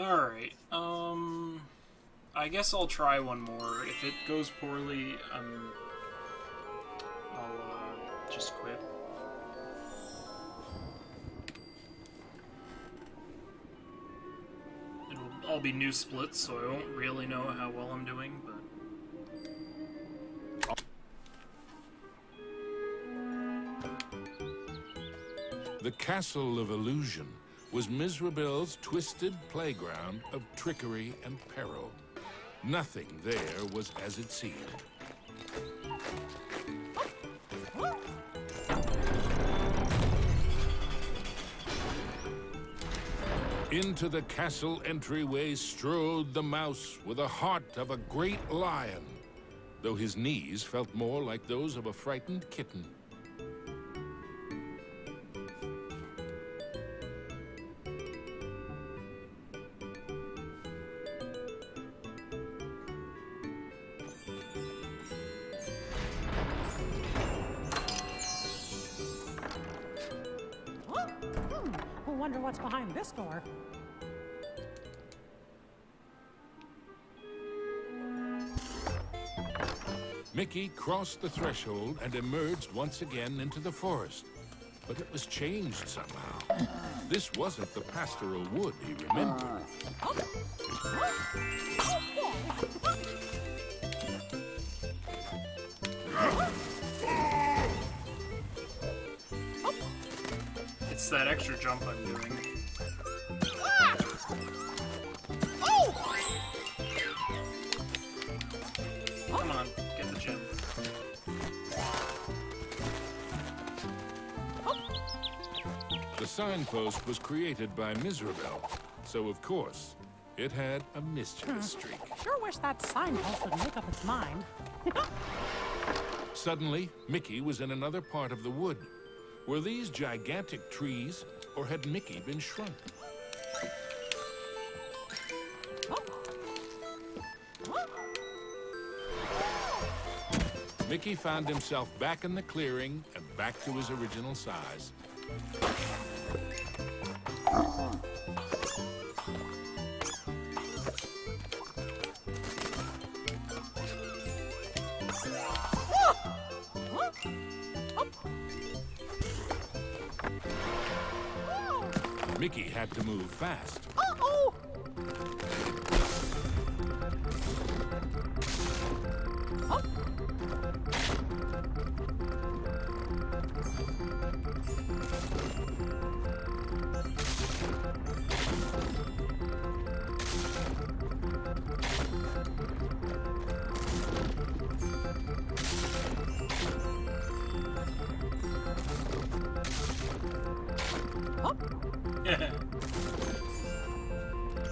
Alright, I guess I'll try one more. If it goes poorly, I'll just quit. It'll all be new splits, so I won't really know how well I'm doing, but... The Castle of Illusion was Mizrabel's twisted playground of trickery and peril. Nothing there was as it seemed. Into the castle entryway strode the mouse with the heart of a great lion, though his knees felt more like those of a frightened kitten. I wonder what's behind this door. Mickey crossed the threshold and emerged once again into the forest. But it was changed somehow. This wasn't the pastoral wood he remembered. It's that extra jump I'm doing. Come on, get the gem. The signpost was created by Mizrabel, so of course, it had a mischievous streak. Sure wish that signpost would make up its mind. Suddenly, Mickey was in another part of the wood. Were these gigantic trees, or had Mickey been shrunk? Mickey found himself back in the clearing and back to his original size. Mickey had to move fast. Uh-oh!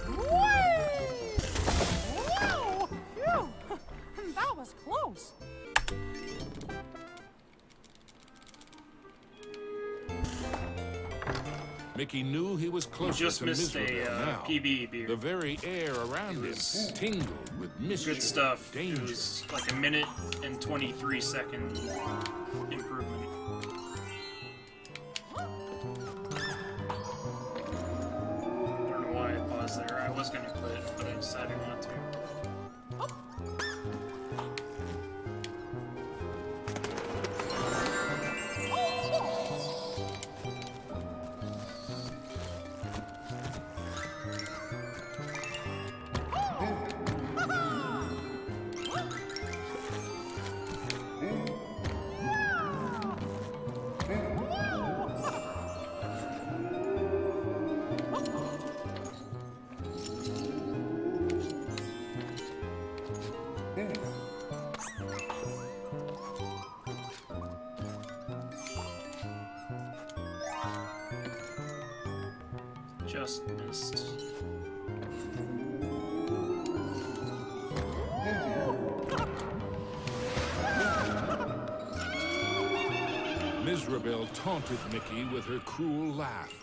Whoa! Phew! That was close. Mickey knew he was closer Just to missed Mizrabel a now. PB beer. The very air around him was tingled with mischief, Good stuff. It danger. was like a minute and 23-second improvement. I don't know why I paused there. I was gonna quit, but I decided not to. Just missed. Mizrabel taunted Mickey with her cruel laugh,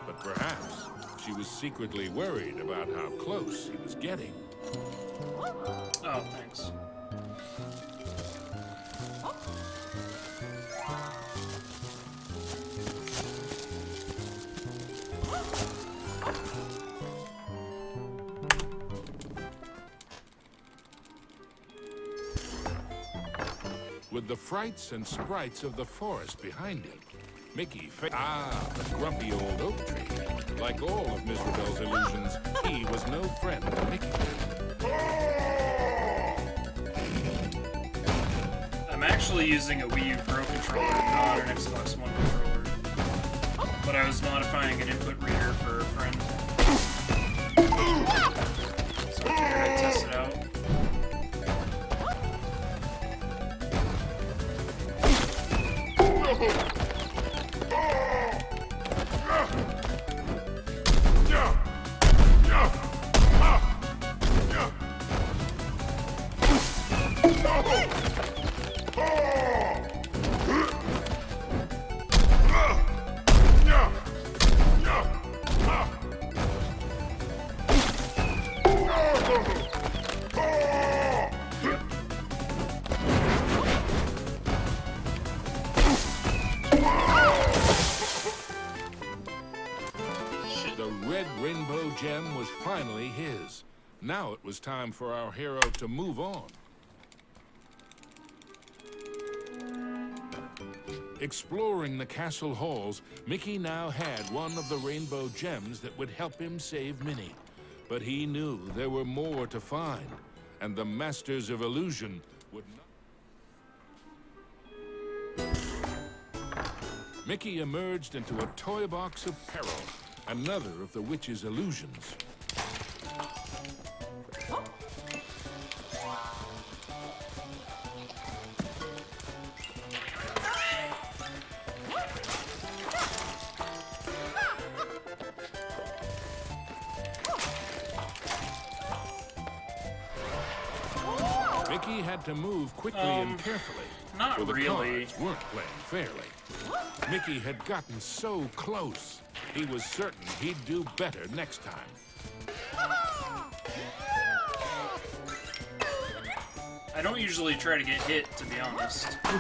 but perhaps she was secretly worried about how close he was getting. Oh, thanks. with the frights and sprites of the forest behind him. Mickey the grumpy old oak tree. Like all of Mizrabel's illusions, he was no friend to Mickey. I'm actually using a Wii U Pro controller, not an Xbox One controller. But I was modifying an input reader for a friend. So I figured I'd test it out. Rainbow Gem was finally his. Now it was time for our hero to move on. Exploring the castle halls, Mickey now had one of the rainbow gems that would help him save Minnie. But he knew there were more to find, and the Masters of Illusion would not. Mickey emerged into a toy box of peril. Another of the witch's illusions. Mickey had to move quickly and carefully. Not for the really. cards weren't playing fairly. Mickey had gotten so close. He was certain he'd do better next time. I don't usually try to get hit, to be honest. I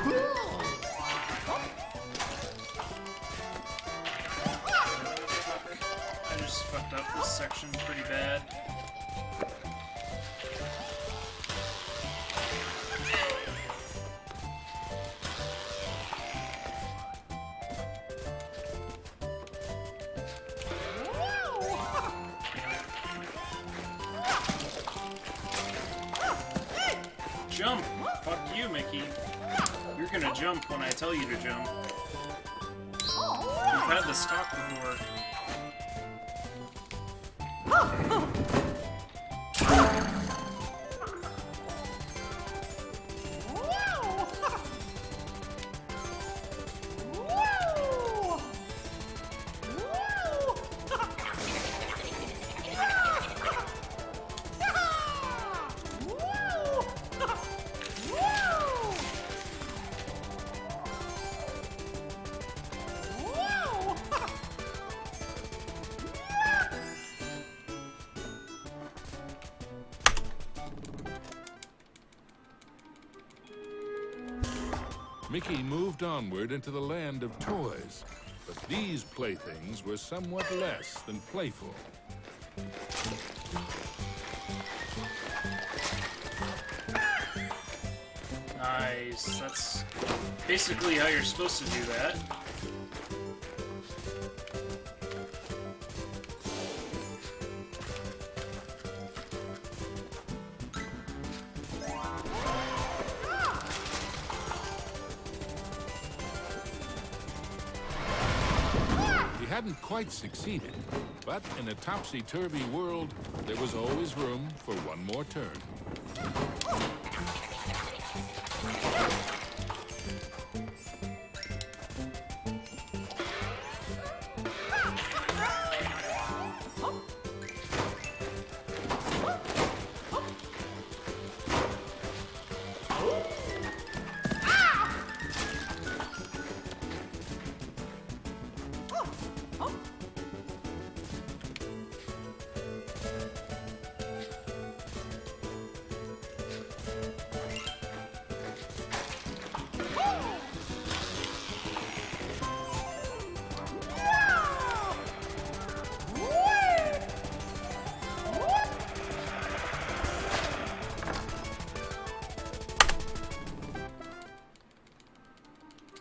just fucked up this section pretty bad. Jump! Fuck you, Mickey. You're gonna jump when I tell you to jump. You've had this talk before. Mickey moved onward into the land of toys, but these playthings were somewhat less than playful. Nice. That's basically how you're supposed to do that. He hadn't quite succeeded, but in a topsy-turvy world, there was always room for one more turn.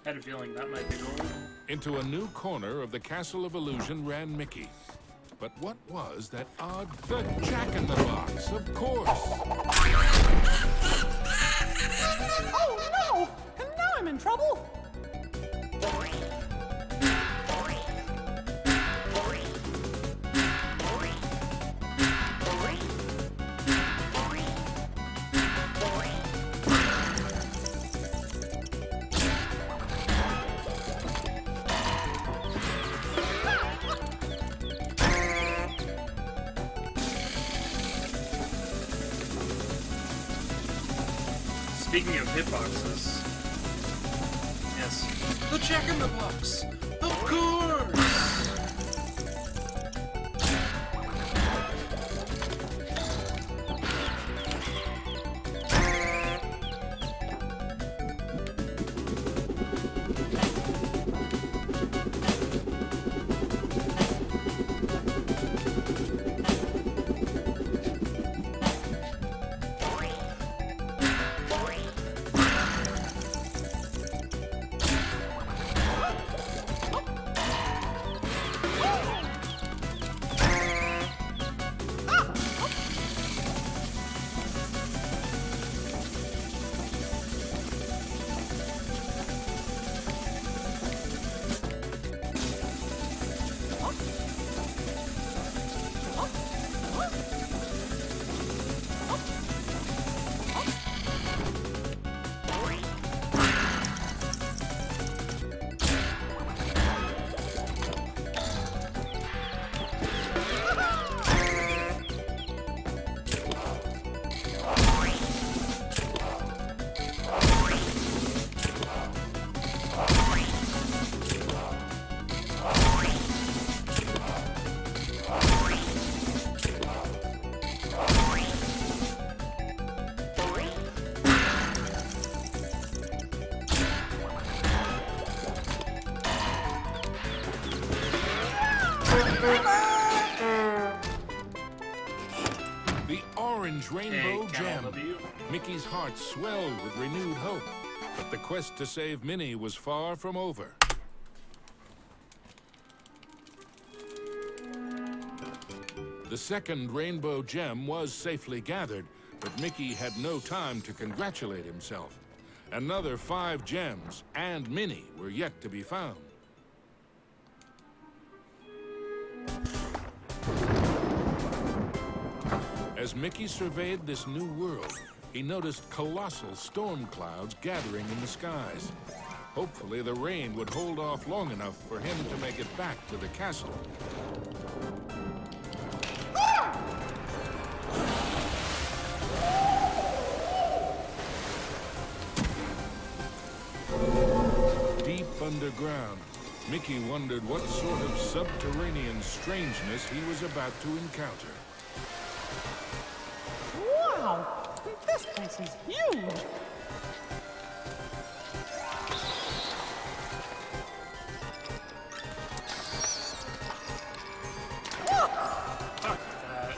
Had a feeling that might be gold. Into a new corner of the Castle of Illusion ran Mickey. But what was that odd... The Jack-in-the-Box, of course! Oh no! And now I'm in trouble! Speaking of hitboxes, yes, the Jack-in-the-Box, of course. The orange rainbow Hey, gem. W. Mickey's heart swelled with renewed hope, but the quest to save Minnie was far from over. The second rainbow gem was safely gathered, but Mickey had no time to congratulate himself. Another 5 gems and Minnie were yet to be found. As Mickey surveyed this new world, he noticed colossal storm clouds gathering in the skies. Hopefully the rain would hold off long enough for him to make it back to the castle. Deep underground, Mickey wondered what sort of subterranean strangeness he was about to encounter. Wow! This place is huge! Fuck that.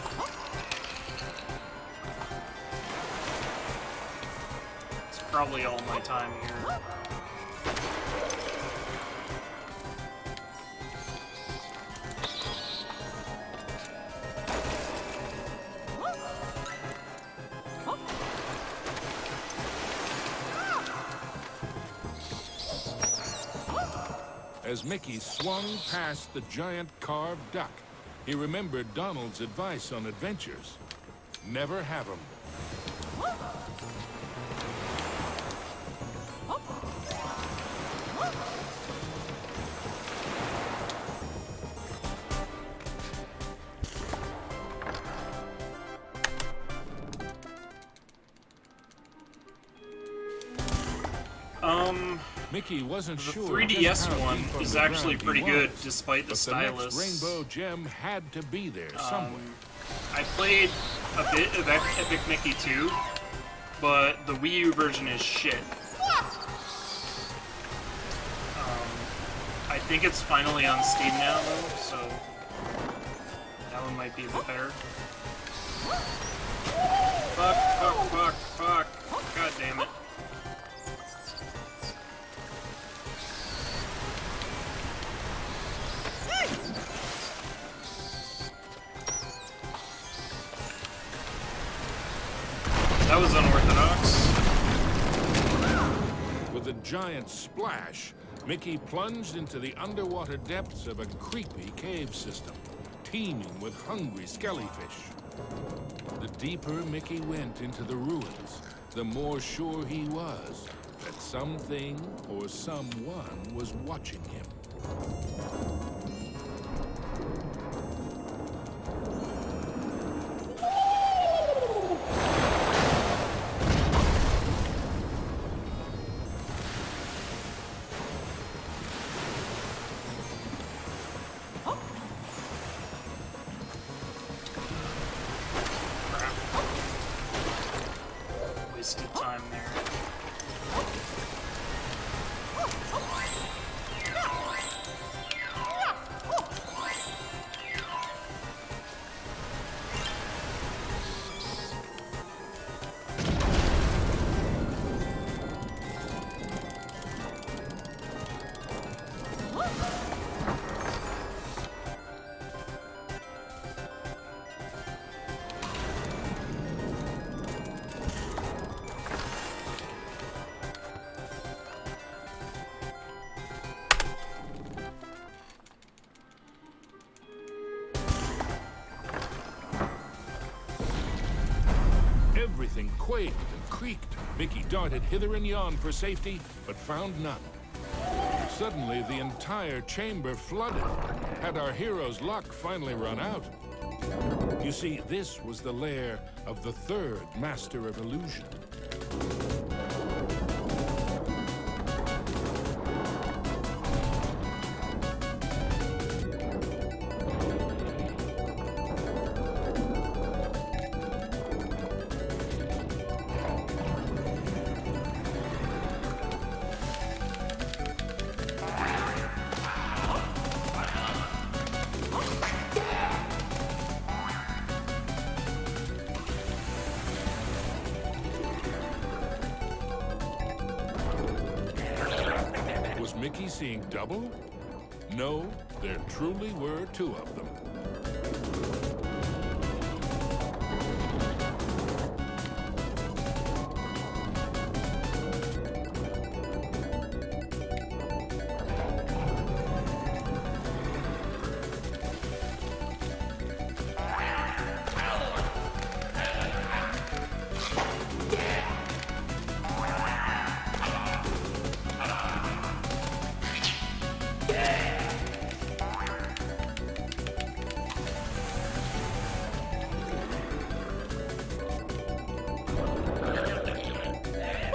It's probably all my time here. As Mickey swung past the giant carved duck, he remembered Donald's advice on adventures. Never have 'em. Mickey wasn't The sure. 3DS just how one deep is underground actually he pretty good, was, despite the but stylus. the next rainbow gem had to be there somewhere. I played a bit of Epic Mickey 2, but the Wii U version is shit. I think it's finally on Steam now, though, so that one might be a bit better. Fuck, fuck, fuck, fuck. God damn it. That was unorthodox. With a giant splash, Mickey plunged into the underwater depths of a creepy cave system, teeming with hungry skellyfish. The deeper Mickey went into the ruins, the more sure he was that something or someone was watching him. Wasted time there. Everything quaked and creaked. Mickey darted hither and yon for safety, but found none. Suddenly, the entire chamber flooded. Had our hero's luck finally run out? You see, this was the lair of the third Master of Illusion. Was Mickey seeing double? No, there truly were two of them.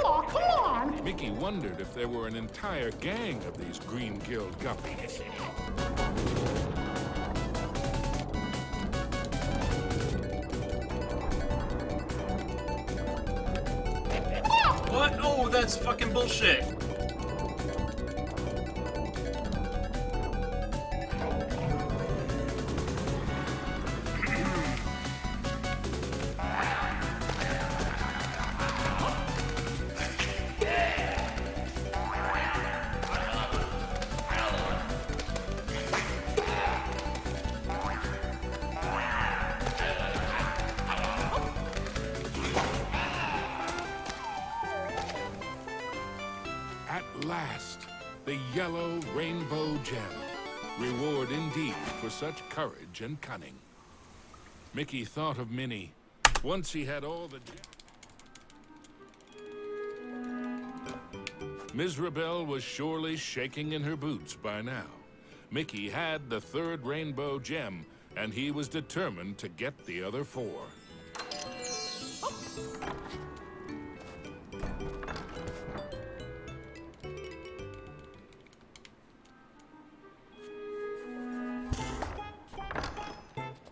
Oh, come on! Mickey wondered if there were an entire gang of these green-gilled guppies. What? Oh, that's fucking bullshit. At last, the yellow rainbow gem. Reward indeed for such courage and cunning. Mickey thought of Minnie. Once he had all the Mizrabel was surely shaking in her boots by now. Mickey had the third rainbow gem, and he was determined to get the other four.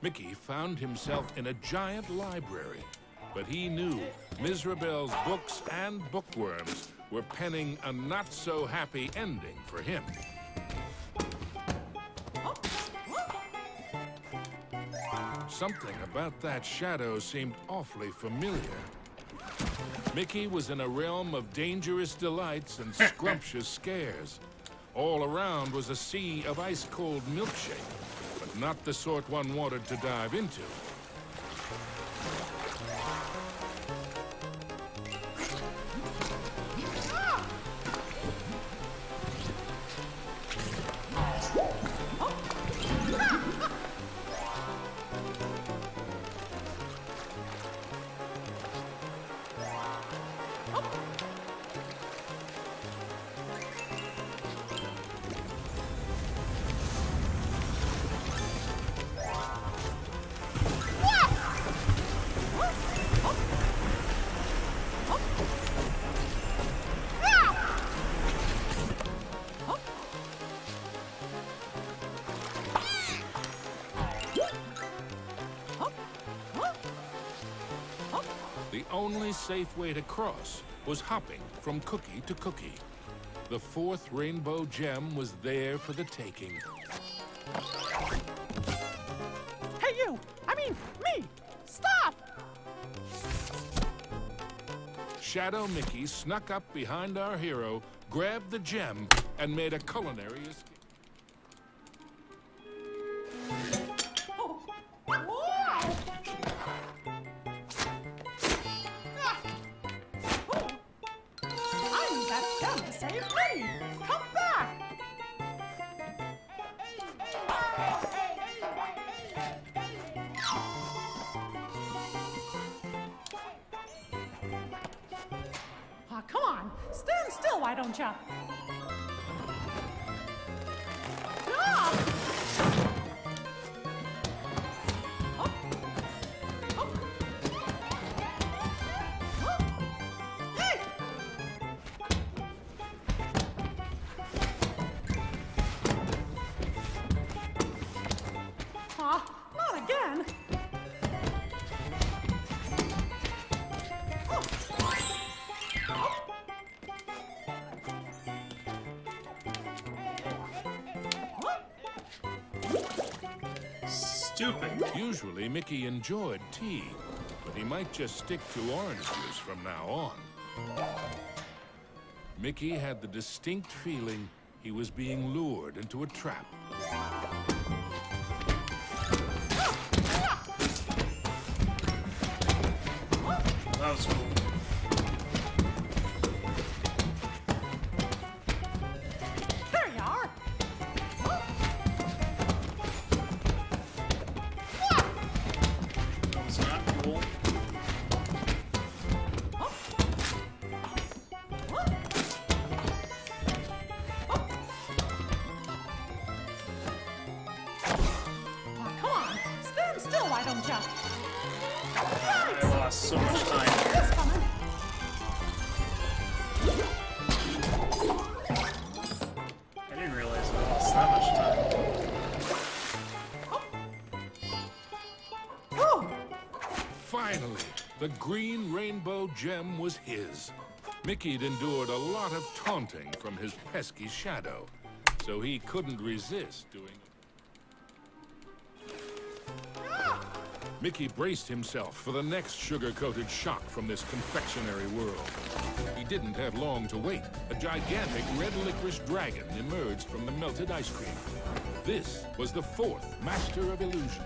Mickey found himself in a giant library, but he knew Mizrabel's books and bookworms were penning a not-so-happy ending for him. Something about that shadow seemed awfully familiar. Mickey was in a realm of dangerous delights and scrumptious scares. All around was a sea of ice-cold milkshake, but not the sort one wanted to dive into. only safe way to cross was hopping from cookie to cookie. The fourth rainbow gem was there for the taking. Hey, you! I mean, me! Stop! Shadow Mickey snuck up behind our hero, grabbed the gem, and made a culinary escape. Oh, wow! Oh, I need that gem to save Minnie! Come back! Aw, come on! Stand still, why don't ya? Ah! Oh. Oh. Oh. Hey! Aw, not again! Oh. Stupid. Usually, Mickey enjoyed tea, but he might just stick to orange juice from now on. Mickey had the distinct feeling he was being lured into a trap. That was cool. There you are! That was not cool. Aw, come on! Stand still, why don't ya? I lost so much time. It's coming! I didn't realize I lost that much time. Oh! Finally, the green rainbow gem was his. Mickey'd endured a lot of taunting from his pesky shadow, so he couldn't resist doing it. Mickey braced himself for the next sugar-coated shock from this confectionery world. He didn't have long to wait. A gigantic red licorice dragon emerged from the melted ice cream. This was the fourth Master of Illusion.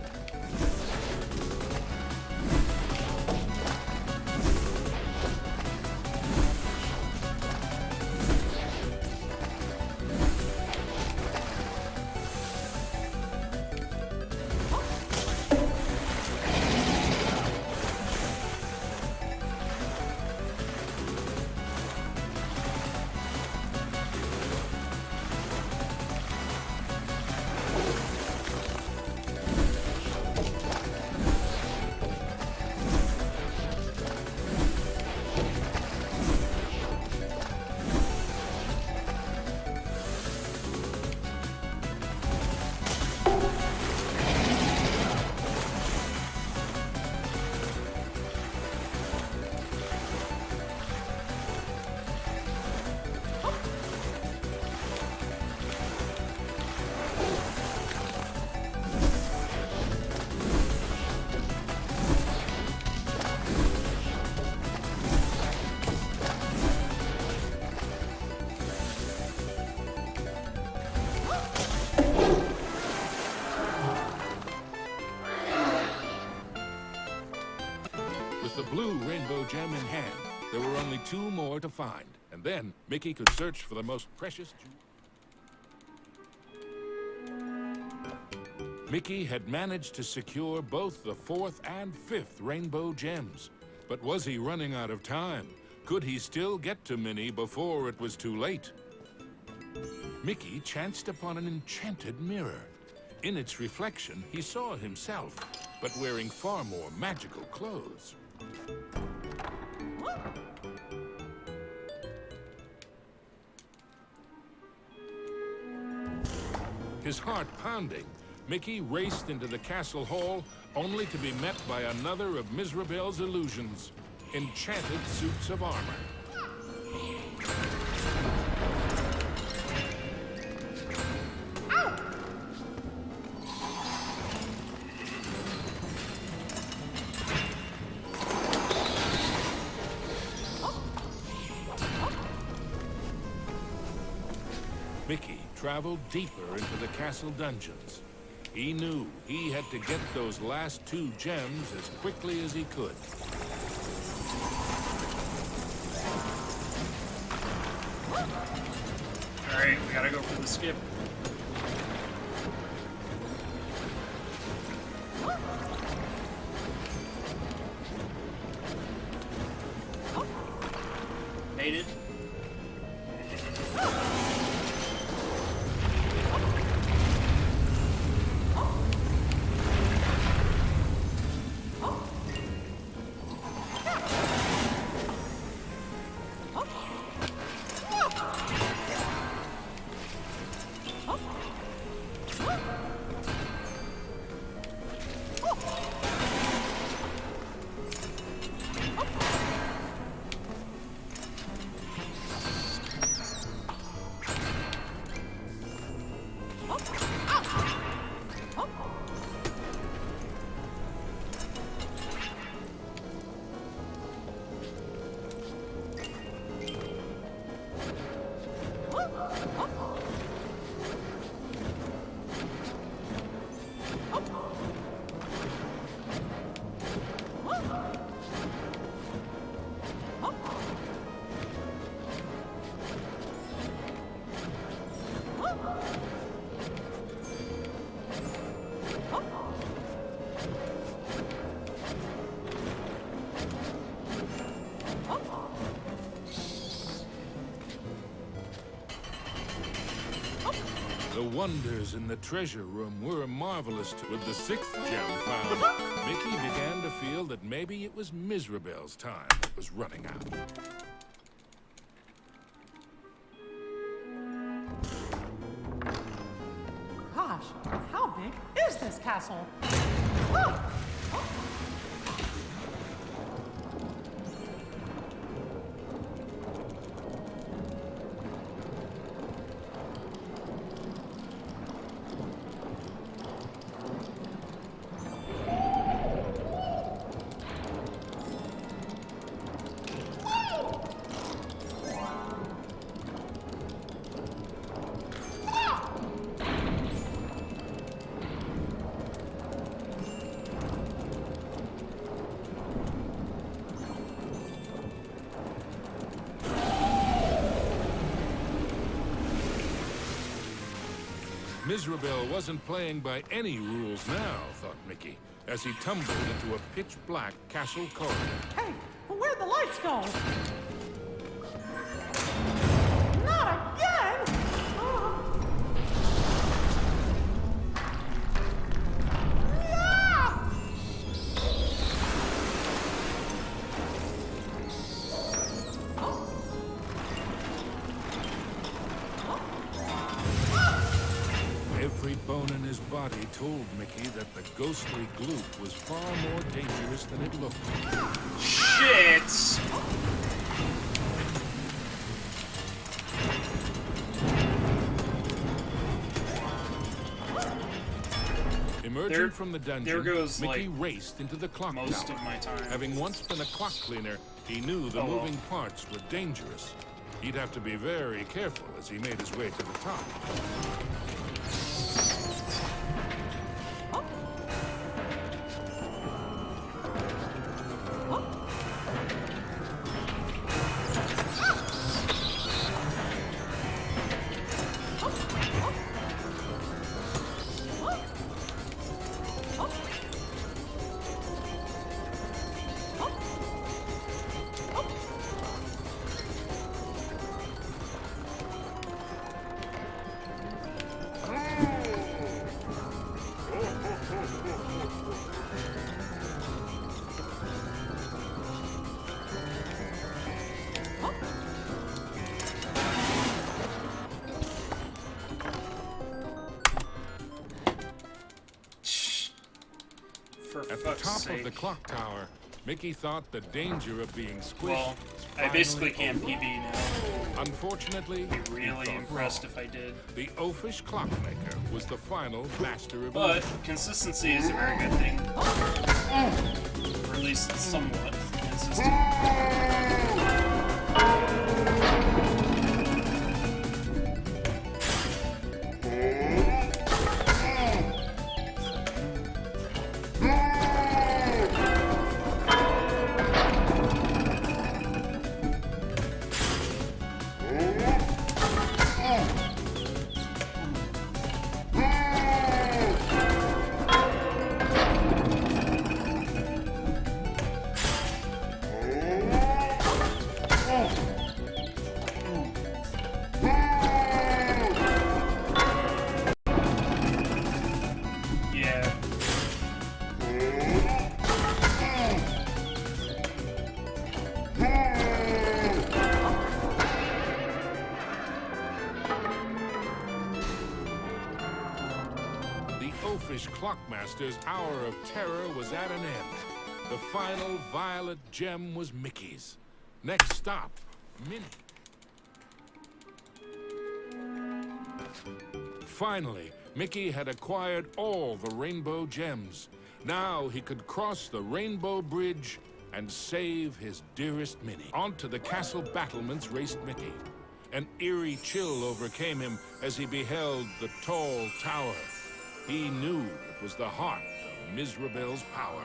With the blue rainbow gem in hand, there were only two more to find, and then Mickey could search for the most precious jewel. Mickey had managed to secure both the fourth and fifth rainbow gems. But was he running out of time? Could he still get to Minnie before it was too late? Mickey chanced upon an enchanted mirror. In its reflection, he saw himself, but wearing far more magical clothes. His heart pounding, Mickey raced into the castle hall, only to be met by another of Mizrabel's illusions. enchanted suits of armor. Mickey traveled deeper into the castle dungeons. He knew he had to get those last 2 gems as quickly as he could. Alright, we gotta go for the skip. Made it. The wonders in the treasure room were marvelous too. With the 6th gem found, Mickey began to feel that maybe it was Mizrabel's time that was running out. Gosh, how big is this castle? Ah! Mizrabel wasn't playing by any rules now, thought Mickey, as he tumbled into a pitch-black castle corridor. Hey, where'd the lights go? Not again! Yeah! Every bone in his body told Mickey that the ghostly gloop was far more dangerous than it looked. Shit! Emerging from the dungeon, there goes, Mickey like, raced into the clock most tower. of my time. Having once been a clock cleaner, he knew the Oh, well. moving parts were dangerous. He'd have to be very careful as he made his way to the top. For At the fuck's top sake. of the clock tower, Mickey thought the danger of being squished Well, was I basically finally can't over. PB now. Unfortunately, I'd be he really thought impressed wrong. if I did. The oafish clockmaker was the final master of But illusion. consistency is a very good thing. Or at least somewhat consistent. Yeah. The oafish clockmaster's hour of terror was at an end. The final violet gem was Mickey's. Next stop, Minnie. Finally, Mickey had acquired all the rainbow gems. Now he could cross the Rainbow Bridge and save his dearest Minnie. Onto the castle battlements raced Mickey. An eerie chill overcame him as he beheld the tall tower. He knew it was the heart of Mizrabel's power.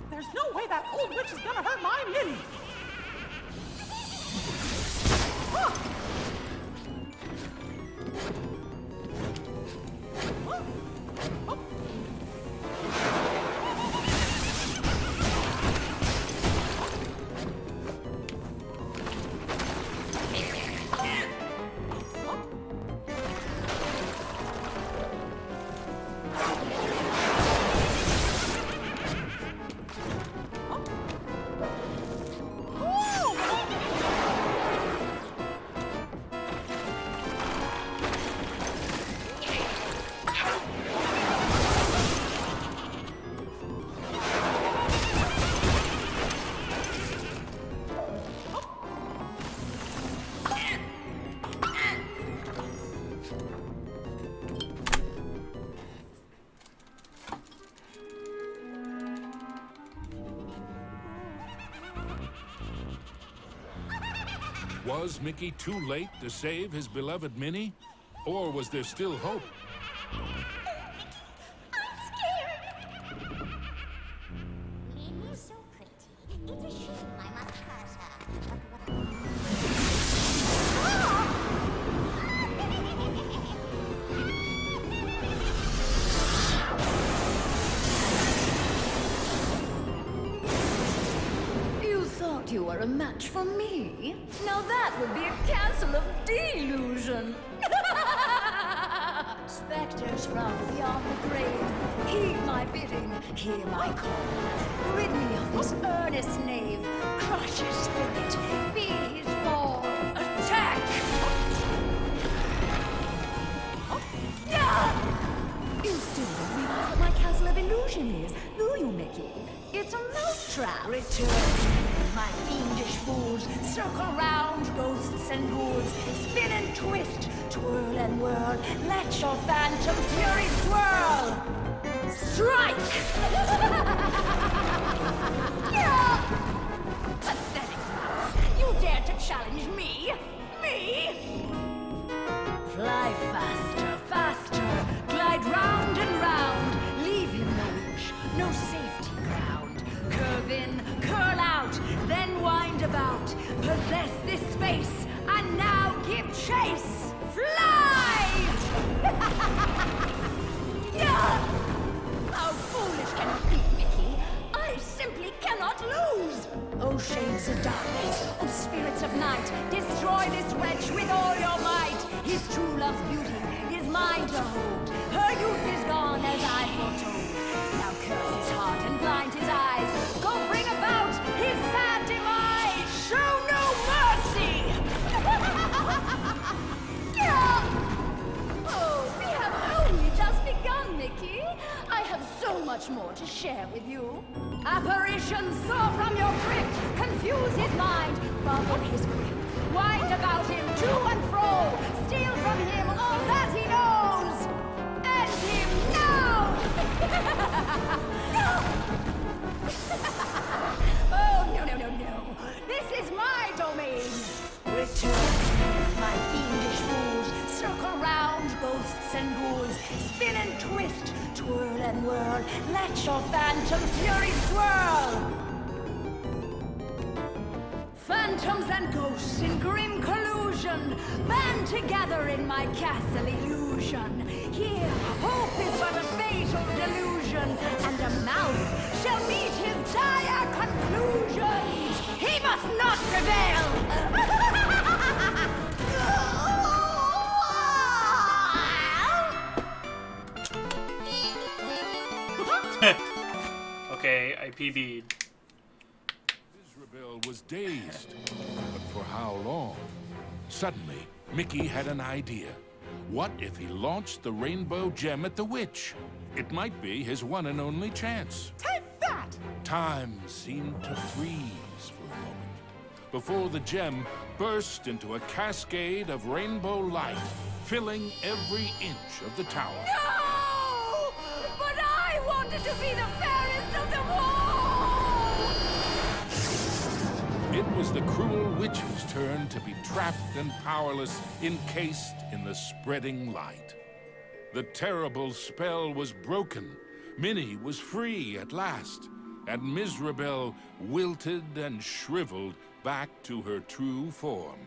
There's no way that old witch is gonna hurt my Minnie. Was Mickey too late to save his beloved Minnie? Or was there still hope? I'm scared. Minnie's so pretty. It's a shame I must curse her. But what You thought you were a match for me? Now that would be a castle of delusion. Specters from beyond the grave, heed my bidding, hear my call. Rid me of this earnest knave, crush his spirit, be his ball. Attack! You still don't realize what my castle of illusion is, do you, Mickey? It's a mousetrap. Return to me, my fiendish fools. Circle round, ghosts and ghouls. Spin and twist, twirl and whirl. Let your phantom fury swirl. Strike! Pathetic mouse. You dare to challenge me? Me? Fly faster, faster. Glide round and round. Leave him no inch, no safety ground. Curve in, curl out, then wind about. Possess this space, and now give chase. Fly! How foolish can you be, Mickey? I simply cannot lose. Oh, shades of darkness, oh, spirits of night, destroy this wretch with all your might. His true love's beauty is mine to hold. Her youth is gone as I foretold. Now curse his heart and blind his eyes. Go bring about his sad demise. Show no mercy. Oh, we have only just begun, Mickey. I have so much more to share with you. Apparitions soar from your crypt, confuse his mind, bubble his grip, wind about him to and fro, steal from him all that he knows. End him now! Oh, no, no, no, no. This is my domain. Return, my fiendish fools. Circle round, ghosts and ghouls. Spin and twist, twirl and whirl. Let your phantom fury swirl. Phantoms and ghosts in grim collusion band together in my castle illusion. Here, hope is but a fatal delusion, and a mouse shall meet his dire conclusions. He must not prevail! Okay, I PB'd. Mizrabel was dazed. But for how long? Suddenly, Mickey had an idea. What if he launched the rainbow gem at the witch? It might be his one and only chance. Take that! Time seemed to freeze for a moment before the gem burst into a cascade of rainbow light, filling every inch of the tower. No! But I wanted to be the fairest of them all! It was the cruel witch's turn to be trapped and powerless, encased in the spreading light. The terrible spell was broken. Minnie was free at last, and Mizrabel wilted and shriveled back to her true form.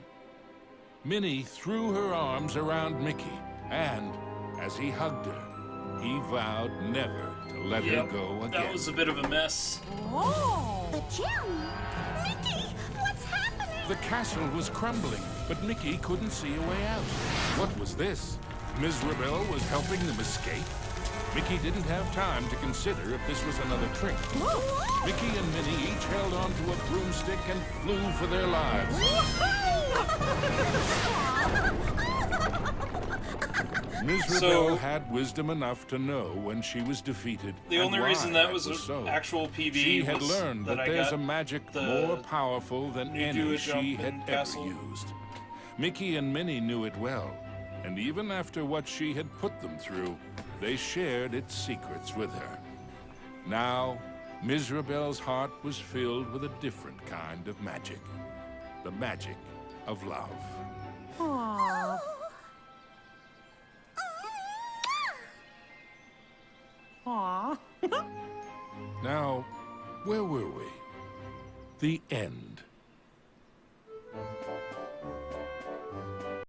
Minnie threw her arms around Mickey, and as he hugged her, he vowed never to let her go again. That was a bit of a mess. Oh! The gem? Mickey, what's happening? The castle was crumbling, but Mickey couldn't see a way out. What was this? Mizrabel was helping them escape? Mickey didn't have time to consider if this was another trick. Mickey and Minnie each held onto a broomstick and flew for their lives. Mizrabel had wisdom enough to know when she was defeated. The and only why reason that was an so. actual PB She had was learned that I there's got a magic the more powerful than new any do-it she jump had in ever Castle. used. Mickey and Minnie knew it well, and even after what she had put them through, they shared its secrets with her. Now, Mizrabel's heart was filled with a different kind of magic. The magic of love. Aww. Aww. Now, where were we? The end.